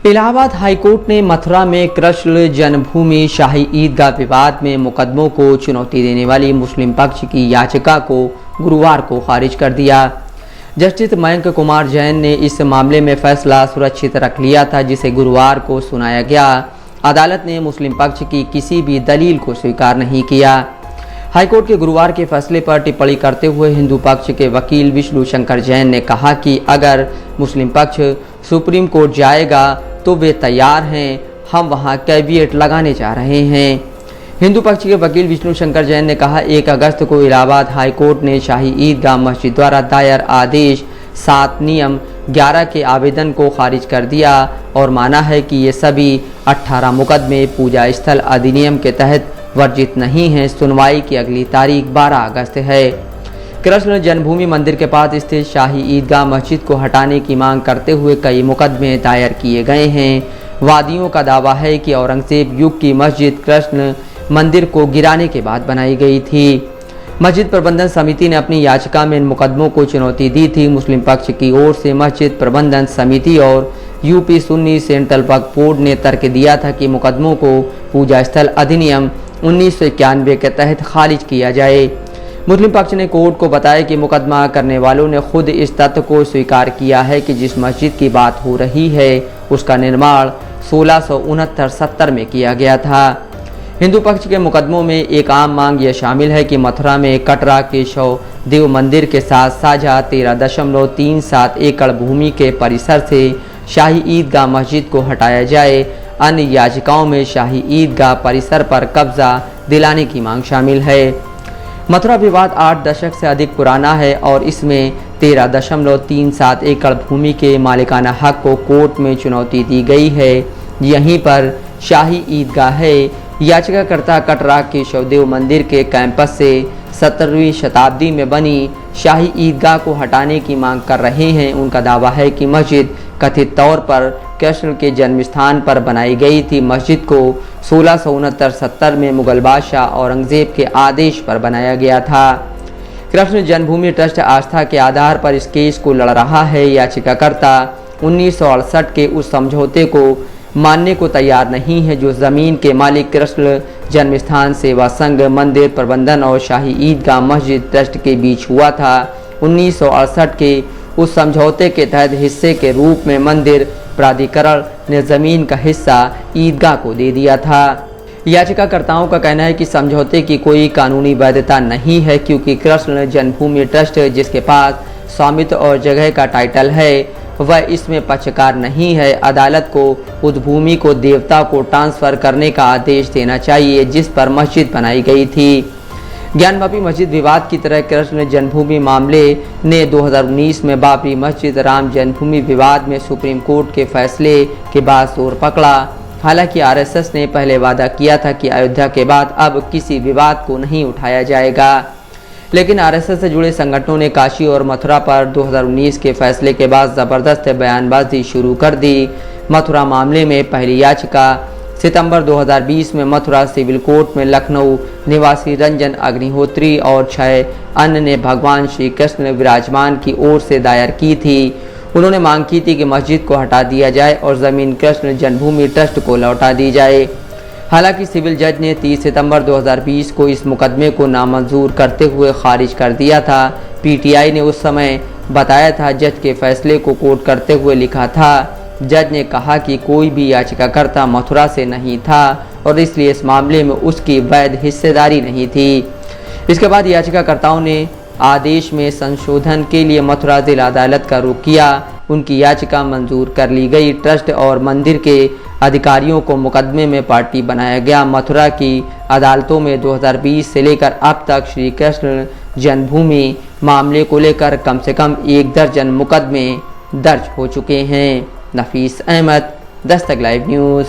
Allahabad high court ने मथुरा में कृष्ण जन्मभूमि शाही ईदगाह विवाद में मुकदमों को चुनौती देने वाली मुस्लिम पक्ष की याचिका को गुरुवार को खारिज कर दिया। जस्टिस मयंक कुमार जैन ने इस मामले में फैसला सुरक्षित रख लिया था, जिसे गुरुवार को सुनाया गया। अदालत ने मुस्लिम पक्ष की किसी भी दलील को स्वीकार नहीं किया। हाईकोर्ट के गुरुवार के फैसले पर टिप्पणी करते हुए हिंदू पक्ष के वकील विष्णु शंकर जैन ने कहा कि अगर मुस्लिम पक्ष सुप्रीम कोर्ट जाएगा तो वे तैयार हैं, हम वहां कैविएट लगाने जा रहे हैं। हिंदू पक्ष के वकील विष्णु शंकर जैन ने कहा, 1 अगस्त को इलाहाबाद हाईकोर्ट ने शाही ईदगाह मस्जिद द्वारा दायर आदेश 7 नियम 11 के आवेदन को खारिज कर दिया और माना है कि ये सभी 18 मुकदमे पूजा स्थल अधिनियम के तहत वर्जित नहीं हैं। सुनवाई की अगली तारीख 12 अगस्त है। कृष्ण जन्मभूमि मंदिर के पास स्थित शाही ईदगाह मस्जिद को हटाने की मांग करते हुए कई मुकदमे दायर किए गए हैं। वादियों का दावा है कि औरंगजेब युग की मस्जिद कृष्ण मंदिर को गिराने के बाद बनाई गई थी। मस्जिद प्रबंधन समिति ने अपनी याचिका में इन मुकदमों को चुनौती दी थी। मुस्लिम पक्ष की ओर से मस्जिद प्रबंधन समिति और यूपी सुन्नी सेंट्रल वक्फ बोर्ड ने तर्क दिया था कि मुकदमों को पूजा स्थल अधिनियम 1991 के तहत खारिज किया जाए। मुस्लिम पक्ष ने कोर्ट को बताया कि मुकदमा करने वालों ने खुद इस तथ्य को स्वीकार किया है कि जिस मस्जिद की बात हो रही है उसका निर्माण 1669-70 में किया गया था। हिंदू पक्ष के मुकदमों में एक आम मांग यह शामिल है कि मथुरा में कटरा केशव देव मंदिर के साथ साझा 13.37 एकड़ भूमि के परिसर से शाही ईदगाह मस्जिद को हटाया जाए। अन्य याचिकाओं में शाही ईदगाह परिसर पर कब्जा दिलाने की मांग शामिल है। मथुरा विवाद 8 दशक से अधिक पुराना है और इसमें 13.37 एकड़ भूमि के मालिकाना हक को कोर्ट में चुनौती दी गई है। यहीं पर शाही ईदगाह है। याचिकाकर्ता कटरा केशवदेव मंदिर के कैंपस से 17वीं शताब्दी में बनी शाही ईदगाह को हटाने की मांग कर रहे हैं। उनका दावा है कि मस्जिद कथित तौर पर कृष्ण के जन्म स्थान पर बनाई गई थी। मस्जिद को 1669-70 में मुगल बादशाह औरंगजेब के आदेश पर बनाया गया था। कृष्ण जन्मभूमि ट्रस्ट आस्था के आधार पर इस केस को लड़ रहा है। याचिकाकर्ता 1968 के उस समझौते को मानने को तैयार नहीं है जो जमीन के मालिक कृष्ण जन्म स्थान सेवा संघ, मंदिर प्रबंधन और शाही ईदगाह मस्जिद ट्रस्ट के बीच हुआ था। 1968 के उस समझौते के तहत हिस्से के रूप में मंदिर प्राधिकरण ने जमीन का हिस्सा ईदगाह को दे दिया था। याचिकाकर्ताओं का कहना है कि समझौते की कोई कानूनी वैधता नहीं है क्योंकि कृष्ण जन्मभूमि ट्रस्ट जिसके पास स्वामित्व और जगह का टाइटल है वह इसमें पक्षकार नहीं है। अदालत को उस भूमि को देवता को ट्रांसफर करने का आदेश देना चाहिए जिस पर मस्जिद बनाई गई थी। ज्ञानवापी मस्जिद विवाद की तरह कृष्ण जन्मभूमि मामले ने 2019 में बाबरी मस्जिद राम जन्मभूमि विवाद में सुप्रीम कोर्ट के फैसले के बाद जोर पकड़ा। हालांकि आरएसएस ने पहले वादा किया था कि अयोध्या के बाद अब किसी विवाद को नहीं उठाया जाएगा, लेकिन आरएसएस से जुड़े संगठनों ने काशी और मथुरा पर 2019 के फैसले के बाद जबरदस्त बयानबाजी शुरू कर दी। मथुरा मामले में पहली याचिका सितंबर 2020 में मथुरा सिविल कोर्ट में लखनऊ निवासी रंजन अग्निहोत्री और 6 अन्य ने भगवान श्री कृष्ण विराजमान की ओर से दायर की थी। उन्होंने मांग की थी कि मस्जिद को हटा दिया जाए और जमीन कृष्ण जन्मभूमि ट्रस्ट को लौटा दी जाए। हालांकि सिविल जज ने 30 सितंबर 2020 को इस मुकदमे को नामंजूर करते हुए खारिज कर दिया था। पीटीआई ने उस समय बताया था जज के फैसले को कोट करते हुए लिखा था, जज ने कहा कि कोई भी याचिकाकर्ता मथुरा से नहीं था और इसलिए इस मामले में उसकी वैध हिस्सेदारी नहीं थी। इसके बाद याचिकाकर्ताओं ने आदेश में संशोधन के लिए मथुरा जिला अदालत का रुख किया। उनकी याचिका मंजूर कर ली गई। ट्रस्ट और मंदिर के अधिकारियों को मुकदमे में पार्टी बनाया गया। मथुरा की अदालतों में 2020 से लेकर अब तक श्री कृष्ण जन्मभूमि मामले को लेकर कम से कम 1 दर्जन मुकदमे दर्ज हो चुके हैं। नफीस अहमद, दस्तक लाइव न्यूज़।